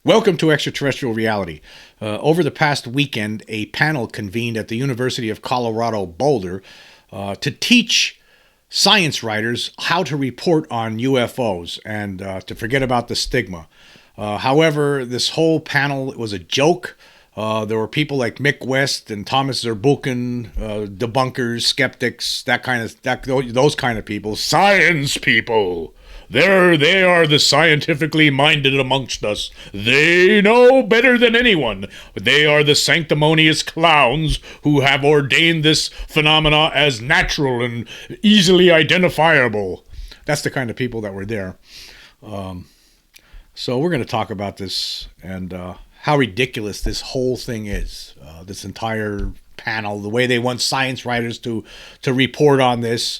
Welcome to Extraterrestrial Reality. Over the past weekend, a panel convened at the University of Colorado, Boulder, to teach science writers how to report on UFOs and to forget about the stigma. However, this whole panel was a joke. There were people like Mick West and Thomas Zurbuchen, debunkers, skeptics, those kind of people, science people. They are the scientifically minded amongst us. They know better than anyone. They are the sanctimonious clowns who have ordained this phenomena as natural and easily identifiable. That's the kind of people that were there. So we're going to talk about this and how ridiculous this whole thing is. This entire panel, the way they want science writers to report on this.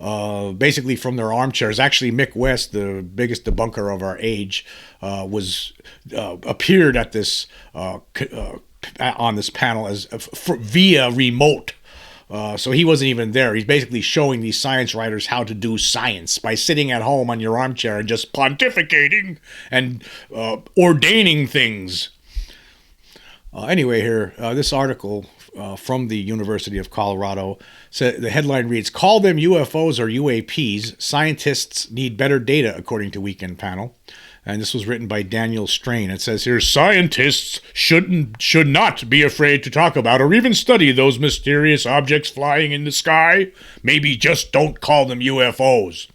Basically from their armchairs. Actually, Mick West, the biggest debunker of our age, appeared at this on this panel as via remote. So he wasn't even there. He's basically showing these science writers how to do science by sitting at home on your armchair and just pontificating and ordaining things. Anyway, here, this article from the University of Colorado, the headline reads, "Call them UFOs or UAPs. Scientists need better data," according to Weekend Panel. And this was written by Daniel Strain. It says here, "Scientists should not be afraid to talk about or even study those mysterious objects flying in the sky. Maybe just don't call them UFOs."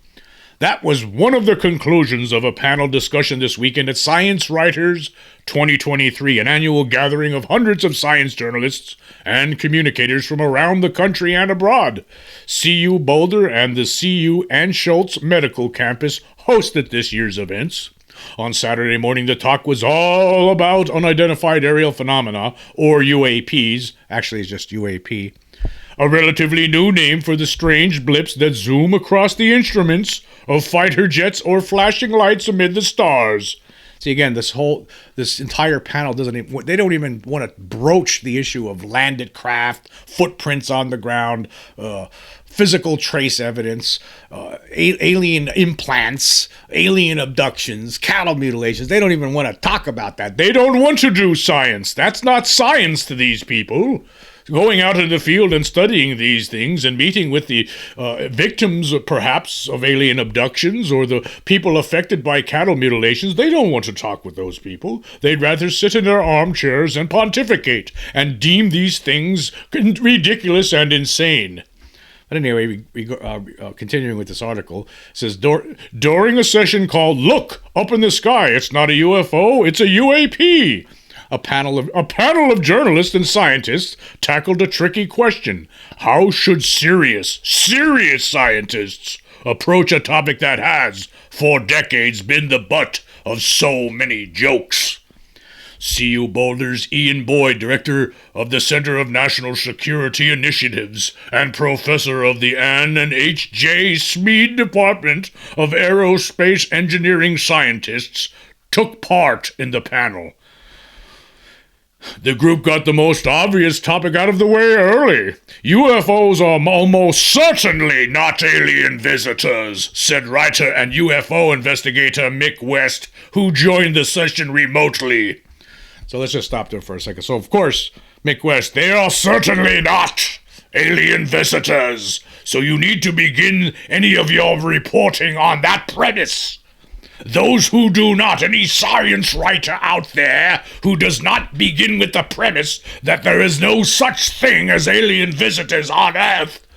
That was one of the conclusions of a panel discussion this weekend at Science Writers 2023, an annual gathering of hundreds of science journalists and communicators from around the country and abroad. CU Boulder and the CU Ann Schultz Medical Campus hosted this year's events. On Saturday morning, the talk was all about unidentified aerial phenomena, or UAPs. Actually, it's just UAP. A relatively new name for the strange blips that zoom across the instruments of fighter jets or flashing lights amid the stars. See, again, this entire panel they don't even want to broach the issue of landed craft, footprints on the ground, physical trace evidence, alien implants, alien abductions, cattle mutilations. They don't even want to talk about that. They don't want to do science. That's not science to these people. Going out in the field and studying these things and meeting with the victims, perhaps, of alien abductions or the people affected by cattle mutilations, they don't want to talk with those people. They'd rather sit in their armchairs and pontificate and deem these things ridiculous and insane. But anyway, we go, continuing with this article, it says, during a session called "Look, Up in the Sky, It's Not a UFO, It's a UAP," A panel of journalists and scientists tackled a tricky question. How should serious scientists approach a topic that has, for decades, been the butt of so many jokes? CU Boulder's Ian Boyd, director of the Center of National Security Initiatives and professor of the Ann and H.J. Smead Department of Aerospace Engineering Scientists, took part in the panel. The group got the most obvious topic out of the way early. UFOs are almost certainly not alien visitors, said writer and UFO investigator Mick West, who joined the session remotely. So let's just stop there for a second. So, of course, Mick West, they are certainly not alien visitors. So you need to begin any of your reporting on that premise. Those who do not, any science writer out there who does not begin with the premise that there is no such thing as alien visitors on Earth,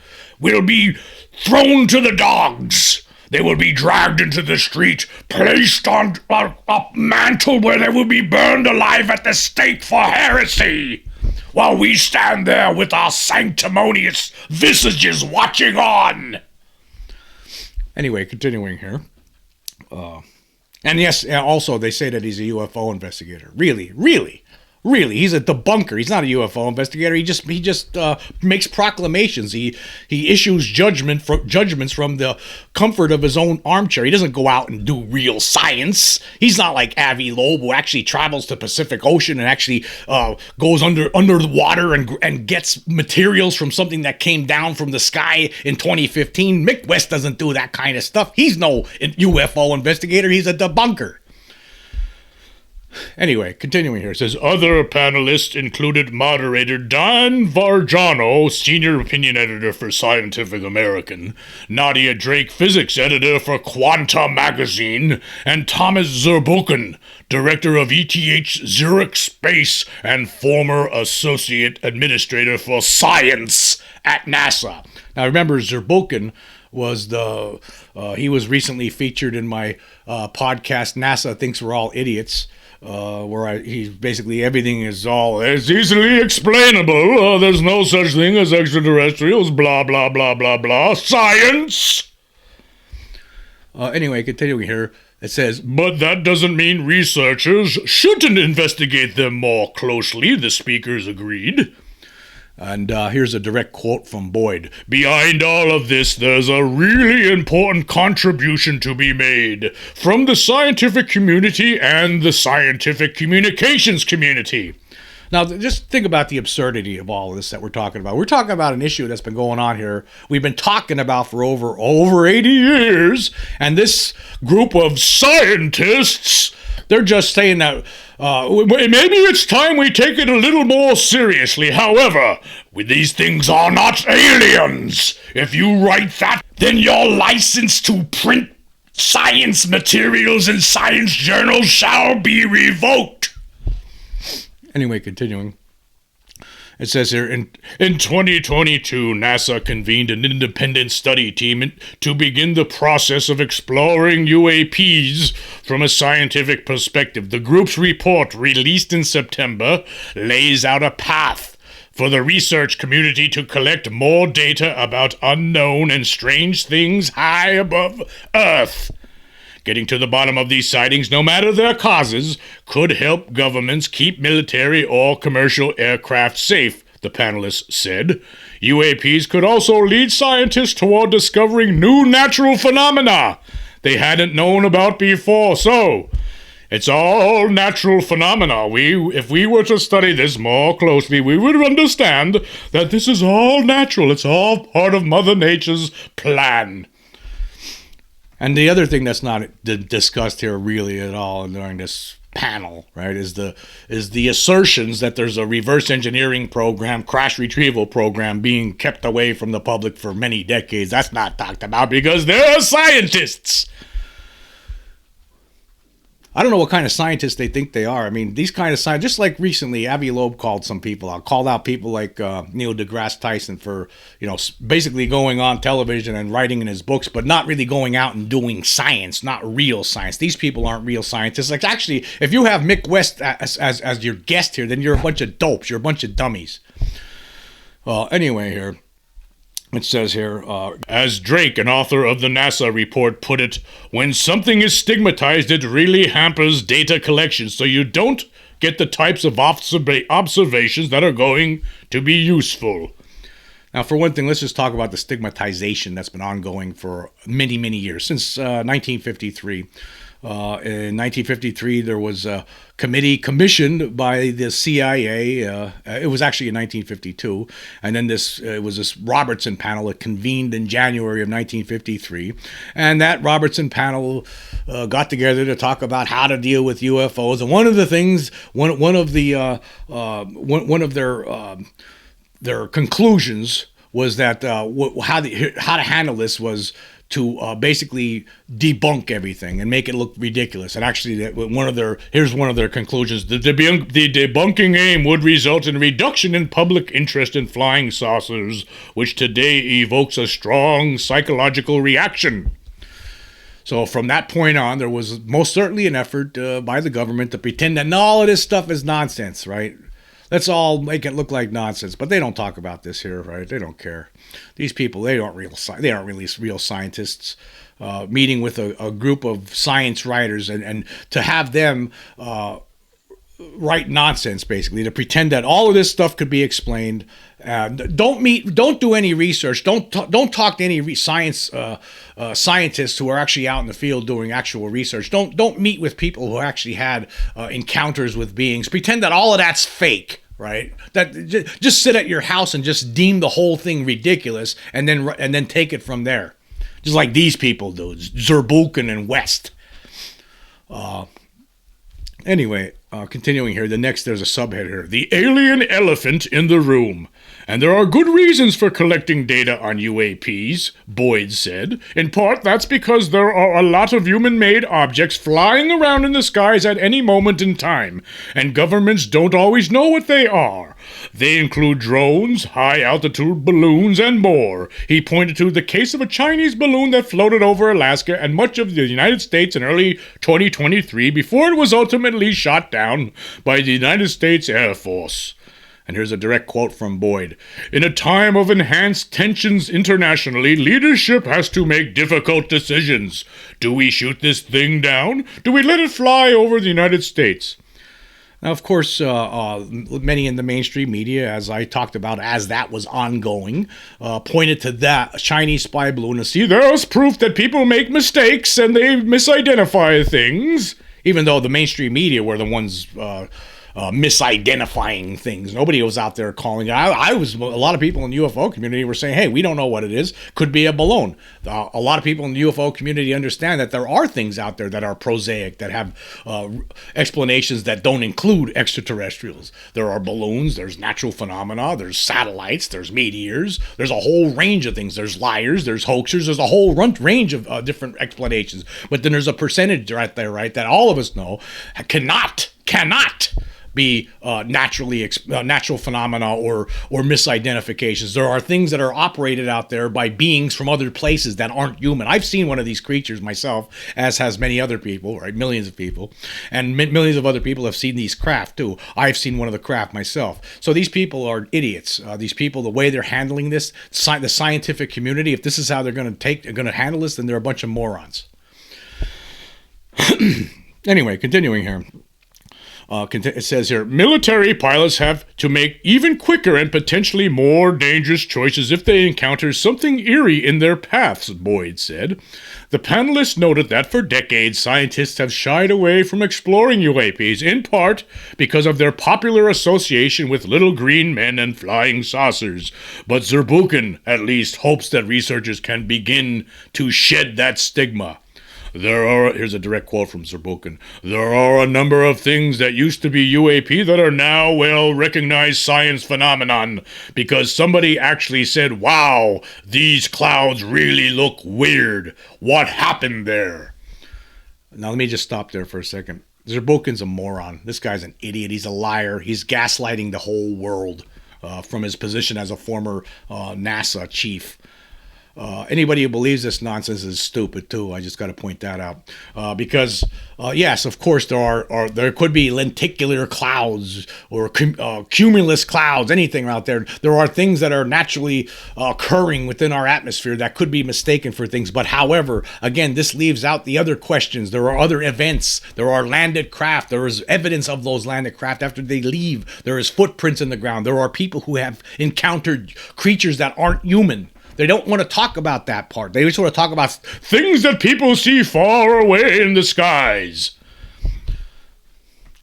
will be thrown to the dogs. They will be dragged into the street, placed on a mantle where they will be burned alive at the stake for heresy, while we stand there with our sanctimonious visages watching on. Anyway, continuing here. And yes, also they say that he's a UFO investigator. Really, he's a debunker. He's not a UFO investigator. He just makes proclamations. He issues judgments from the comfort of his own armchair. He doesn't go out and do real science. He's not like Avi Loeb, who actually travels to Pacific Ocean and actually goes under the water and gets materials from something that came down from the sky in 2015. Mick West doesn't do that kind of stuff. He's no UFO investigator. He's a debunker. Anyway, continuing here, it says, other panelists included moderator Dan Varjano, senior opinion editor for Scientific American, Nadia Drake, physics editor for Quanta magazine, and Thomas Zurbuchen, director of ETH Zurich Space and former associate administrator for science at NASA. Now remember, Zurbuchen was he was recently featured in my podcast, NASA Thinks We're All Idiots, where he's basically everything is easily explainable. There's no such thing as extraterrestrials, blah, blah, blah, blah, blah. Science! Anyway, continuing here, it says, but that doesn't mean researchers shouldn't investigate them more closely, the speakers agreed. And here's a direct quote from Boyd. Behind all of this, there's a really important contribution to be made from the scientific community and the scientific communications community. Now, just think about the absurdity of all of this that we're talking about. We're talking about an issue that's been going on here. We've been talking about for over 80 years, and this group of scientists, they're just saying that maybe it's time we take it a little more seriously. However, these things are not aliens. If you write that, then your license to print science materials in science journals shall be revoked. Anyway, continuing. It says here, in 2022, NASA convened an independent study team to begin the process of exploring UAPs from a scientific perspective. The group's report, released in September, lays out a path for the research community to collect more data about unknown and strange things high above Earth. Getting to the bottom of these sightings, no matter their causes, could help governments keep military or commercial aircraft safe, the panelists said. UAPs could also lead scientists toward discovering new natural phenomena they hadn't known about before. So, it's all natural phenomena. If we were to study this more closely, we would understand that this is all natural. It's all part of Mother Nature's plan. And the other thing that's not discussed here really at all during this panel, right, is the assertions that there's a reverse engineering program, crash retrieval program being kept away from the public for many decades. That's not talked about because they're scientists. I don't know what kind of scientists they think they are. I mean, these kind of scientists, just like recently, Avi Loeb called some people out, called out people like Neil deGrasse Tyson for, basically going on television and writing in his books, but not really going out and doing science, not real science. These people aren't real scientists. Like, actually, if you have Mick West as your guest here, then you're a bunch of dopes. You're a bunch of dummies. Anyway, here. It says here, as Drake, an author of the NASA report, put it, when something is stigmatized, it really hampers data collection, so you don't get the types of observations that are going to be useful. Now, for one thing, let's just talk about the stigmatization that's been ongoing for many, many years, since 1953. In 1953, there was a committee commissioned by the CIA. It was actually in 1952. And then it was this Robertson panel that convened in January of 1953. And that Robertson panel got together to talk about how to deal with UFOs. And one of the things, one of their conclusions was that how to handle this was to basically debunk everything and make it look ridiculous. And actually, here's one of their conclusions. The debunking aim would result in a reduction in public interest in flying saucers, which today evokes a strong psychological reaction. So from that point on, there was most certainly an effort by the government to pretend that all of this stuff is nonsense, right? Let's all make it look like nonsense, but they don't talk about this here, right? They don't care. These people, they aren't really real scientists. Meeting with a group of science writers and to have them write nonsense, basically, to pretend that all of this stuff could be explained. Don't do any research. Don't talk to any scientists who are actually out in the field doing actual research. Don't meet with people who actually had encounters with beings. Pretend that all of that's fake, right? That just sit at your house and just deem the whole thing ridiculous, and then take it from there, just like these people do, Zurbuchen and West. Anyway. Continuing here, there's a subhead here. The alien elephant in the room. And there are good reasons for collecting data on UAPs, Boyd said. In part, that's because there are a lot of human-made objects flying around in the skies at any moment in time, and governments don't always know what they are. They include drones, high-altitude balloons, and more. He pointed to the case of a Chinese balloon that floated over Alaska and much of the United States in early 2023 before it was ultimately shot down by the United States Air Force. And here's a direct quote from Boyd. In a time of enhanced tensions internationally, leadership has to make difficult decisions. Do we shoot this thing down? Do we let it fly over the United States? Now, of course, many in the mainstream media, as I talked about as that was ongoing, pointed to that Chinese spy balloon to see there's proof that people make mistakes and they misidentify things, even though the mainstream media were the ones misidentifying things. Nobody was out there calling it. A lot of people in the UFO community were saying, hey, we don't know what it is. Could be a balloon. A lot of people in the UFO community understand that there are things out there that are prosaic, that have explanations that don't include extraterrestrials. There are balloons, there's natural phenomena, there's satellites, there's meteors, there's a whole range of things. There's liars, there's hoaxers, there's a whole range of different explanations. But then there's a percentage right there, right, that all of us know cannot be natural phenomena or misidentifications. There are things that are operated out there by beings from other places that aren't human. I've seen one of these creatures myself, as has many other people, right? Millions of people. And millions of other people have seen these craft too. I've seen one of the craft myself. So these people are idiots. These people, the way they're handling this, the scientific community, if this is how they're going to handle this, then they're a bunch of morons. Anyway, continuing here. It says here, military pilots have to make even quicker and potentially more dangerous choices if they encounter something eerie in their paths, Boyd said. The panelists noted that for decades, scientists have shied away from exploring UAPs, in part because of their popular association with little green men and flying saucers. But Zurbuchen, at least, hopes that researchers can begin to shed that stigma. Here's a direct quote from Zurbuchen. There are a number of things that used to be UAP that are now well-recognized science phenomenon because somebody actually said, wow, these clouds really look weird. What happened there? Now let me just stop there for a second. Zurbuchen's a moron. This guy's an idiot. He's a liar. He's gaslighting the whole world from his position as a former NASA chief. Anybody who believes this nonsense is stupid too. I just got to point that out because yes, of course there could be lenticular clouds or cumulus clouds, anything out there. There are things that are naturally occurring within our atmosphere that could be mistaken for things. But however, again, this leaves out the other questions. There are other events. There are landed craft. There is evidence of those landed craft after they leave. There is footprints in the ground. There are people who have encountered creatures that aren't human. They don't want to talk about that part. They just want to talk about things that people see far away in the skies.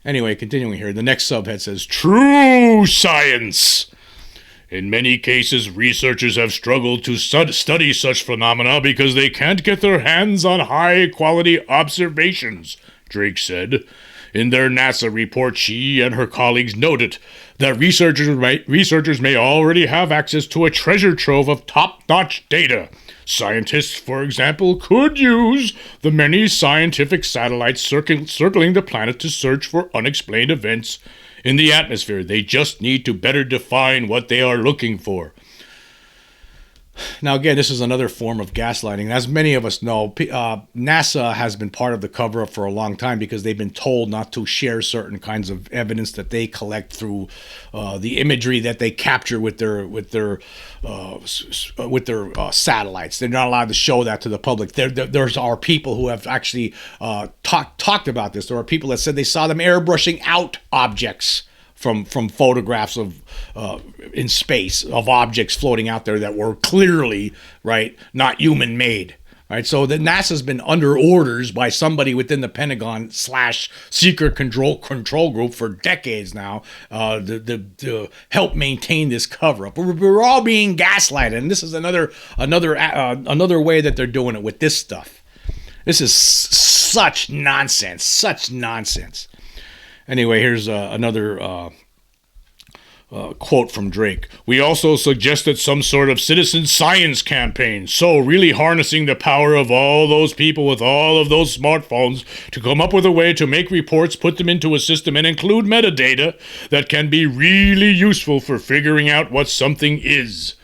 Anyway, continuing here, the next subhead says, True Science. In many cases, researchers have struggled to study such phenomena because they can't get their hands on high-quality observations, Drake said. In their NASA report, she and her colleagues noted that researchers may already have access to a treasure trove of top-notch data. Scientists, for example, could use the many scientific satellites circling the planet to search for unexplained events in the atmosphere. They just need to better define what they are looking for. Now, again, this is another form of gaslighting. As many of us know, NASA has been part of the cover-up for a long time because they've been told not to share certain kinds of evidence that they collect through the imagery that they capture with their satellites. They're not allowed to show that to the public. There are people who have actually talked about this. There are people that said they saw them airbrushing out objects from photographs of in space of objects floating out there that were clearly, right, not human made. Right, so the NASA's been under orders by somebody within the Pentagon / secret control group for decades now to help maintain this cover up. We're all being gaslighted, and this is another way that they're doing it with this stuff. This is such nonsense. Anyway, here's another quote from Drake. We also suggested some sort of citizen science campaign. So really harnessing the power of all those people with all of those smartphones to come up with a way to make reports, put them into a system, and include metadata that can be really useful for figuring out what something is.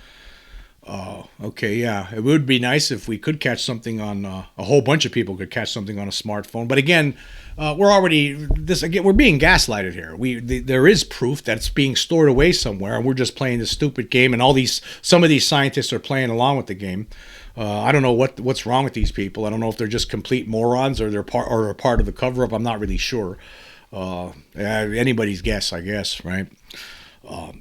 Okay, yeah. It would be nice if we could catch something on, a whole bunch of people could catch something on a smartphone. But again, we're being gaslighted here. There is proof that it's being stored away somewhere, and we're just playing this stupid game. And some of these scientists are playing along with the game. I don't know what's wrong with these people. I don't know if they're just complete morons or they're part of the cover-up. I'm not really sure. Anybody's guess, I guess, right?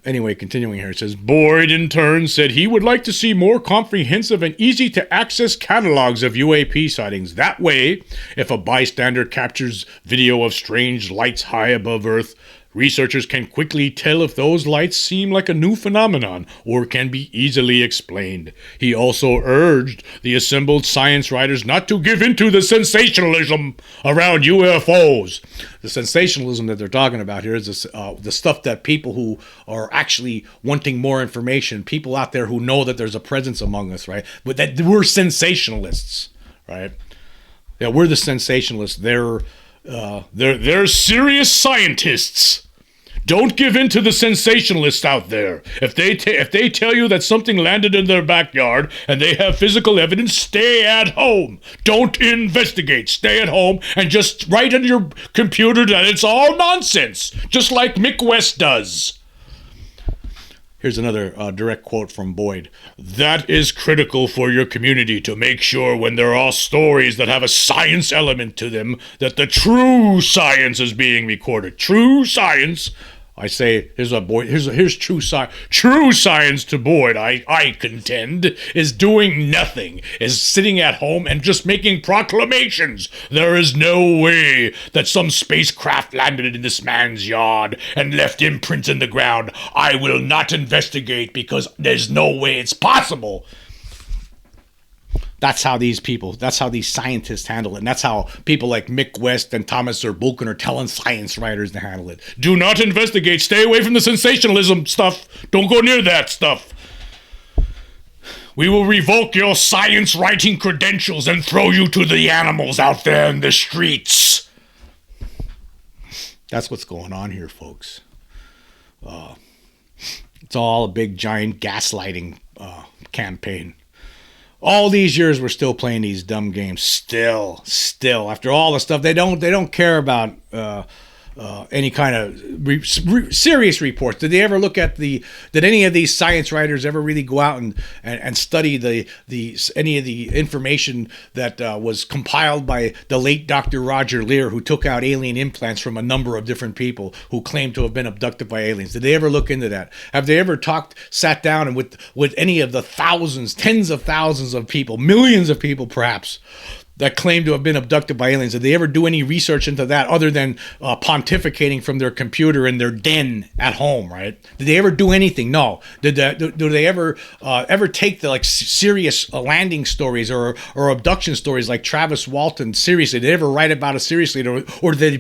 Anyway, continuing here, it says, Boyd in turn said he would like to see more comprehensive and easy-to-access catalogs of UAP sightings. That way, if a bystander captures video of strange lights high above Earth, researchers can quickly tell if those lights seem like a new phenomenon or can be easily explained. He also urged the assembled science writers not to give in to the sensationalism around UFOs. The sensationalism that they're talking about here is the stuff that people who are actually wanting more information, people out there who know that there's a presence among us, right? But that we're sensationalists, right? Yeah, we're the sensationalists. They're serious scientists. Don't give in to the sensationalists out there. If they tell you that something landed in their backyard and they have physical evidence, stay at home. Don't investigate. Stay at home and just write on your computer that it's all nonsense, just like Mick West does. Here's another direct quote from Boyd. That is critical for your community to make sure when there are stories that have a science element to them that the true science is being recorded. True science. I say, here's true science. True science to Boyd, I contend, is doing nothing, is sitting at home and just making proclamations. There is no way that some spacecraft landed in this man's yard and left imprints in the ground. I will not investigate because there's no way it's possible. That's how these scientists handle it. And that's how people like Mick West and Thomas Zurbuchen are telling science writers to handle it. Do not investigate. Stay away from the sensationalism stuff. Don't go near that stuff. We will revoke your science writing credentials and throw you to the animals out there in the streets. That's what's going on here, folks. It's all a big, giant gaslighting campaign. All these years, we're still playing these dumb games. Still, after all the stuff, they don't care about any kind of serious reports. Did they ever look at did any of these science writers ever really go out and study any of the information that was compiled by the late Dr. Roger Lear, who took out alien implants from a number of different people who claimed to have been abducted by aliens? Did they ever look into that? Have they ever sat down and with any of the thousands, tens of thousands of people, millions of people perhaps, that claim to have been abducted by aliens? Did they ever do any research into that other than pontificating from their computer in their den at home, right? Did they ever do anything? No. Do they ever take the serious landing stories or abduction stories like Travis Walton seriously? Did they ever write about it seriously, or do they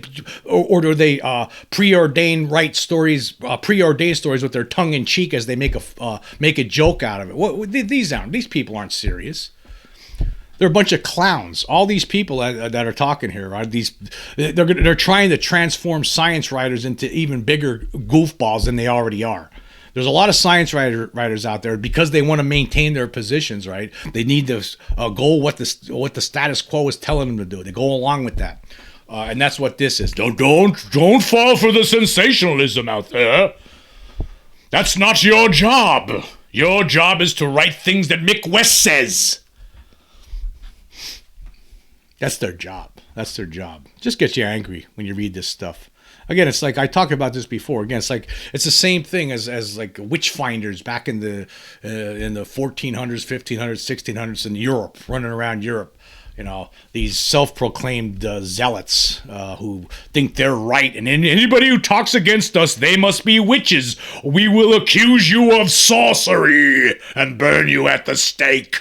preordain stories with their tongue in cheek as they make a joke out of it? These people aren't serious. They're a bunch of clowns. All these people that are talking here are they're trying to transform science writers into even bigger goofballs than they already are. There's a lot of science writers out there because they want to maintain their positions, right? They need to go what the status quo is telling them to do. They go along with that, and that's what this is. Don't fall for the sensationalism out there. That's not your job. Your job is to write things that Mick West says. That's their job. Just gets you angry when you read this stuff. Again, it's like I talked about this before. Again, it's the same thing as like witch finders back in the 1400s, 1500s, 1600s in Europe, running around Europe. You know, these self-proclaimed zealots who think they're right, and anybody who talks against us, they must be witches. We will accuse you of sorcery and burn you at the stake.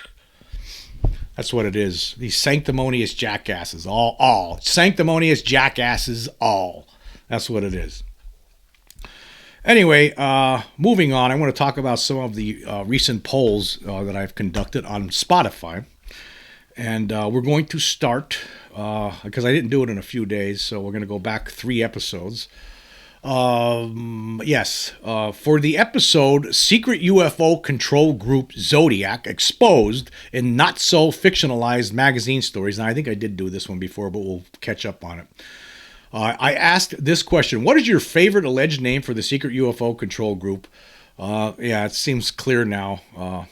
That's what it is. These sanctimonious jackasses, all sanctimonious jackasses, all. That's what it is. Anyway, moving on, I want to talk about some of the recent polls that I've conducted on Spotify. And we're going to start, because I didn't do it in a few days, so we're going to go back 3 episodes. Yes, for the episode Secret UFO Control Group Zodiac Exposed in Not So Fictionalized Magazine Stories. Now, I think I did do this one before, but we'll catch up on it. I asked this question: what is your favorite alleged name for the secret UFO control group? Yeah, it seems clear now.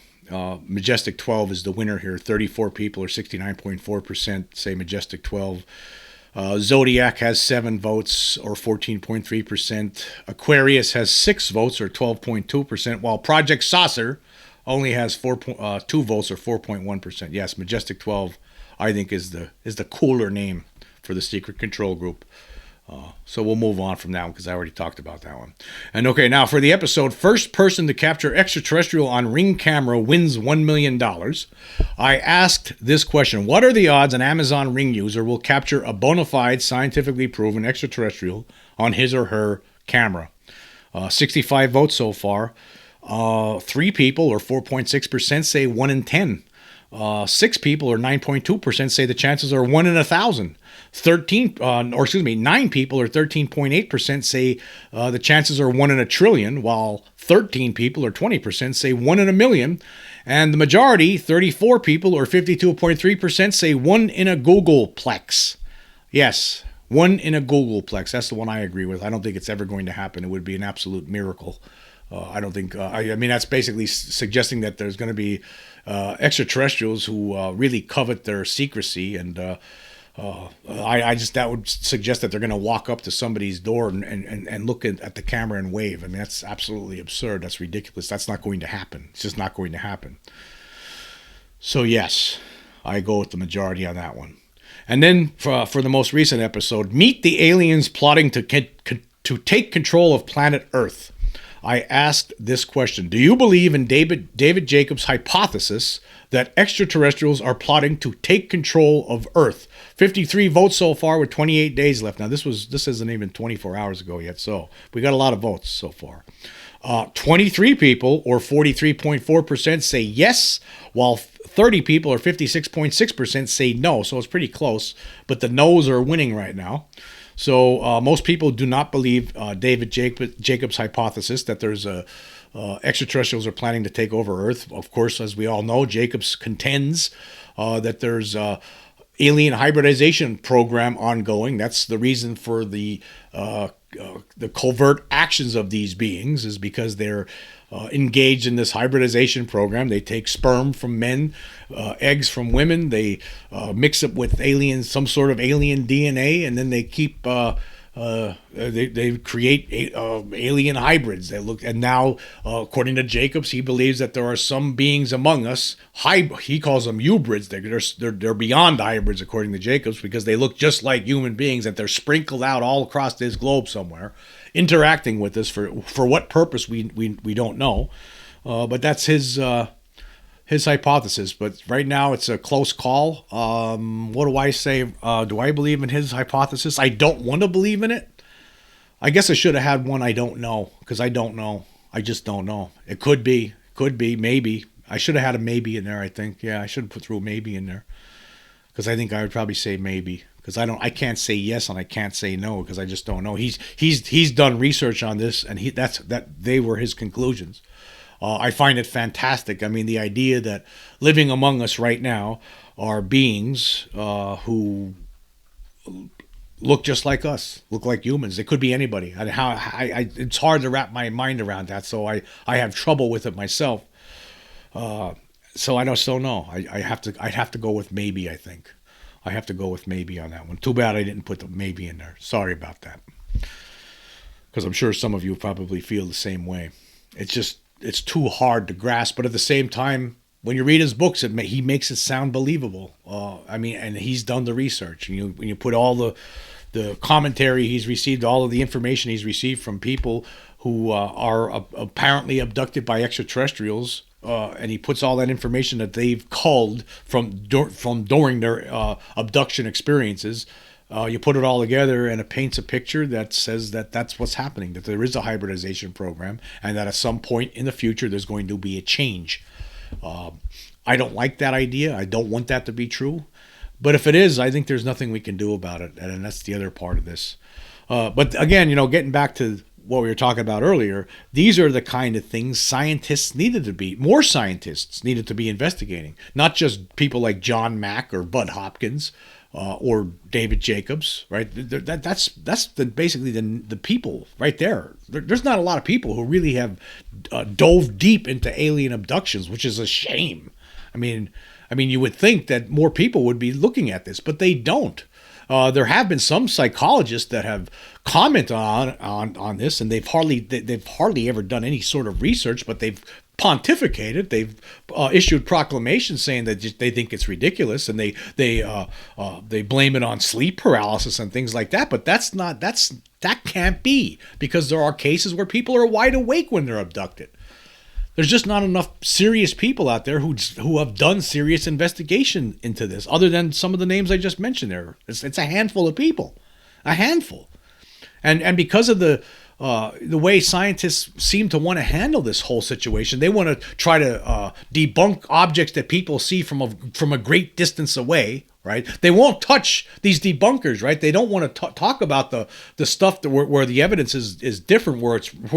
Majestic 12 is the winner here. 34 people, or 69.4%, say Majestic 12. Zodiac has 7 votes, or 14.3%. Aquarius has 6 votes, or 12.2%, while Project Saucer only has 2 votes, or 4.1%. Yes, Majestic 12, I think, is the cooler name for the secret control group. So we'll move on from that one because I already talked about that one. And okay, now for the episode, first person to capture extraterrestrial on Ring camera wins $1 million. I asked this question: what are the odds an Amazon Ring user will capture a bona fide, scientifically proven extraterrestrial on his or her camera? 65 votes so far. 3 people, or 4.6%, say 1 in 10. 6 people, or 9.2%, say the chances are 1 in 1,000. 9 people, or 13.8%, say the chances are 1 in a trillion, while 13 people, or 20%, say 1 in a million. And the majority, 34 people, or 52.3%, say 1 in a Googleplex. Yes, 1 in a Googleplex. That's the one I agree with. I don't think it's ever going to happen. It would be an absolute miracle. I don't think, I mean, that's basically suggesting that there's going to be extraterrestrials who really covet their secrecy, and that would suggest that they're going to walk up to somebody's door and look at the camera and wave. I mean, that's absolutely absurd. That's ridiculous. That's not going to happen. It's just not going to happen. So yes, I go with the majority on that one. And then for the most recent episode, meet the aliens plotting to take control of planet Earth. I asked this question: do you believe in David Jacobs' hypothesis that extraterrestrials are plotting to take control of Earth? 53 votes so far with 28 days left. Now, this isn't even 24 hours ago yet, so we got a lot of votes so far. 23 people, or 43.4%, say yes, while 30 people, or 56.6%, say no. So it's pretty close, but the no's are winning right now. So most people do not believe David Jacobs' hypothesis that there's extraterrestrials are planning to take over Earth. Of course, as we all know, Jacobs contends that there's alien hybridization program ongoing. That's the reason for the covert actions of these beings, is because they're engaged in this hybridization program. They take sperm from men, eggs from women. They mix it with some sort of alien DNA, and then they keep they create alien hybrids. And now, according to Jacobs, he believes that there are some beings among us. He calls them hybrids. They're beyond hybrids, according to Jacobs, because they look just like human beings, that they're sprinkled out all across this globe somewhere, interacting with us. For what purpose we don't know, but that's his hypothesis. But right now it's a close call. What do I say? Do I believe in his hypothesis? I don't want to believe in it. I guess I should have had one I don't know, because I don't know. I just don't know. It could be, maybe. I should have had a maybe in there, I think. Yeah, I should have put a maybe in there, because I think I would probably say maybe, because I can't say yes and I can't say no, because I just don't know. He's done research on this, and they were his conclusions. I find it fantastic. I mean, the idea that living among us right now are beings who look just like us, look like humans. They could be anybody. And it's hard to wrap my mind around that, so I have trouble with it myself. So I don't know. I'd have to go with maybe, I think. I have to go with maybe on that one. Too bad I didn't put the maybe in there. Sorry about that. Because I'm sure some of you probably feel the same way. It's too hard to grasp, but at the same time, when you read his books, he makes it sound believable. And he's done the research. When you put all the commentary he's received, all of the information he's received from people who are apparently abducted by extraterrestrials, and he puts all that information that they've culled from during their abduction experiences. You put it all together and it paints a picture that says that that's what's happening, that there is a hybridization program, and that at some point in the future there's going to be a change. I don't like that idea. I don't want that to be true. But if it is, I think there's nothing we can do about it. And that's the other part of this. But again, getting back to what we were talking about earlier, these are the kind of things more scientists needed to be investigating. Not just people like John Mack or Bud Hopkins or David Jacobs, right? That's basically the people right there. There's not a lot of people who really have dove deep into alien abductions, which is a shame. I mean, you would think that more people would be looking at this, but they don't. There have been some psychologists that have commented on this, and they've hardly ever done any sort of research, but they've pontificated. They've issued proclamations saying that they think it's ridiculous, and they blame it on sleep paralysis and things like that. But that can't be, because there are cases where people are wide awake when they're abducted. There's just not enough serious people out there who have done serious investigation into this, other than some of the names I just mentioned there. It's a handful of people, a handful, and because of the way scientists seem to want to handle this whole situation, they want to try to debunk objects that people see from a great distance away. Right? They won't touch these debunkers, right? They don't want to talk about the stuff where the evidence is different, where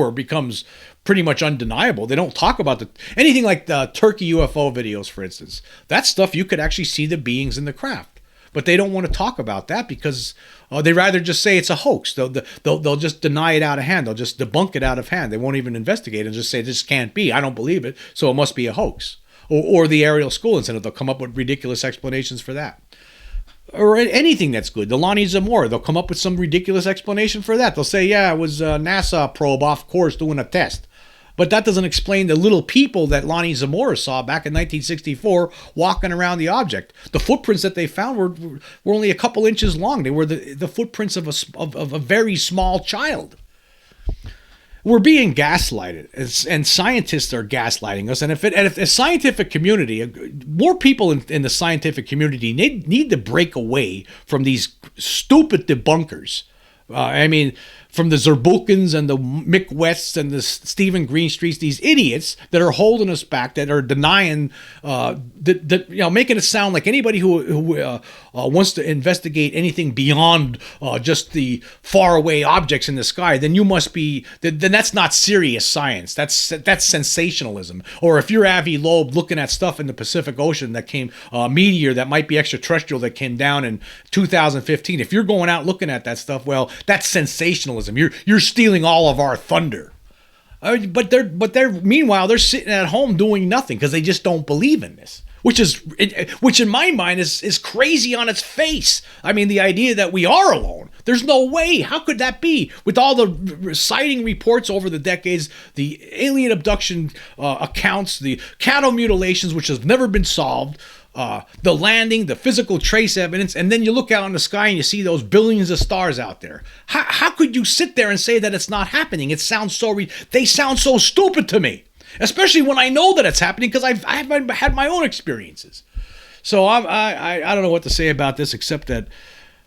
it becomes pretty much undeniable. They don't talk about anything like the Turkey UFO videos, for instance. That stuff, you could actually see the beings in the craft, but they don't want to talk about that because they rather just say it's a hoax. They'll just deny it out of hand. They'll just debunk it out of hand. They won't even investigate and just say this can't be. I don't believe it, so it must be a hoax. Or the Ariel school incident. They'll come up with ridiculous explanations for that. Or anything that's good. The Lonnie Zamora, they'll come up with some ridiculous explanation for that. They'll say, yeah, it was a NASA probe off course doing a test. But that doesn't explain the little people that Lonnie Zamora saw back in 1964 walking around the object. The footprints that they found were only a couple inches long. They were the footprints of a very small child. We're being gaslighted, and scientists are gaslighting us. And if the scientific community, more people in the scientific community need to break away from these stupid debunkers. From the Zerbulkins and the Mick Wests and the Stephen Greenstreets, these idiots that are holding us back, that are denying, making it sound like anybody who wants to investigate anything beyond just the faraway objects in the sky, then you must be, then that's not serious science. That's sensationalism. Or if you're Avi Loeb looking at stuff in the Pacific Ocean that came, meteor that might be extraterrestrial that came down in 2015, if you're going out looking at that stuff, well, that's sensationalism. You're stealing all of our thunder. But meanwhile they're sitting at home doing nothing because they just don't believe in this, which in my mind is crazy on its face. I mean, the idea that we are alone. There's no way. How could that be? With all the sighting reports over the decades, the alien abduction accounts, the cattle mutilations, which has never been solved, the landing, the physical trace evidence, and then you look out on the sky and you see those billions of stars out there. How could you sit there and say that it's not happening? It sounds they sound so stupid to me, especially when I know that it's happening because I've had my own experiences. So I don't know what to say about this except that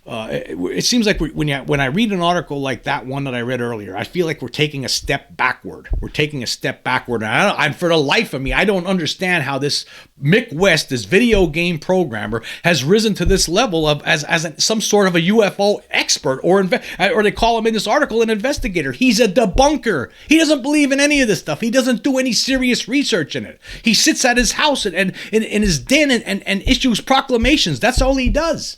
it seems like when I read an article like that one that I read earlier, I feel like we're taking a step backward. And for the life of me, I don't understand how this Mick West, this video game programmer, has risen to this level of as some sort of a UFO expert, or they call him in this article an investigator. He's a debunker. He doesn't believe in any of this stuff. He doesn't do any serious research in it. He sits at his house and in his den and issues proclamations. That's all he does.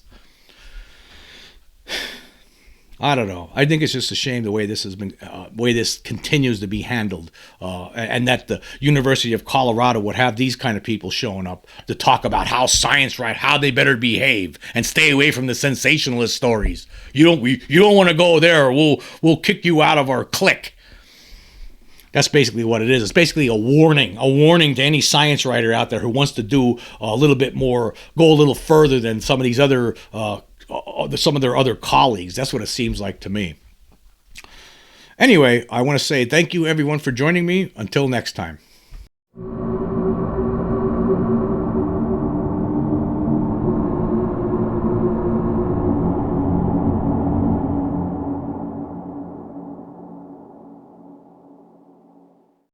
I don't know. I think it's just a shame the way this has been, way this continues to be handled, and that the University of Colorado would have these kind of people showing up to talk about how science, right, how they better behave and stay away from the sensationalist stories. You don't want to go there, or we'll kick you out of our clique. That's basically what it is. It's basically a warning to any science writer out there who wants to do a little bit more, go a little further than some of these other. Some of their other colleagues. That's what it seems like to me. Anyway, I want to say thank you everyone for joining me. Until next time.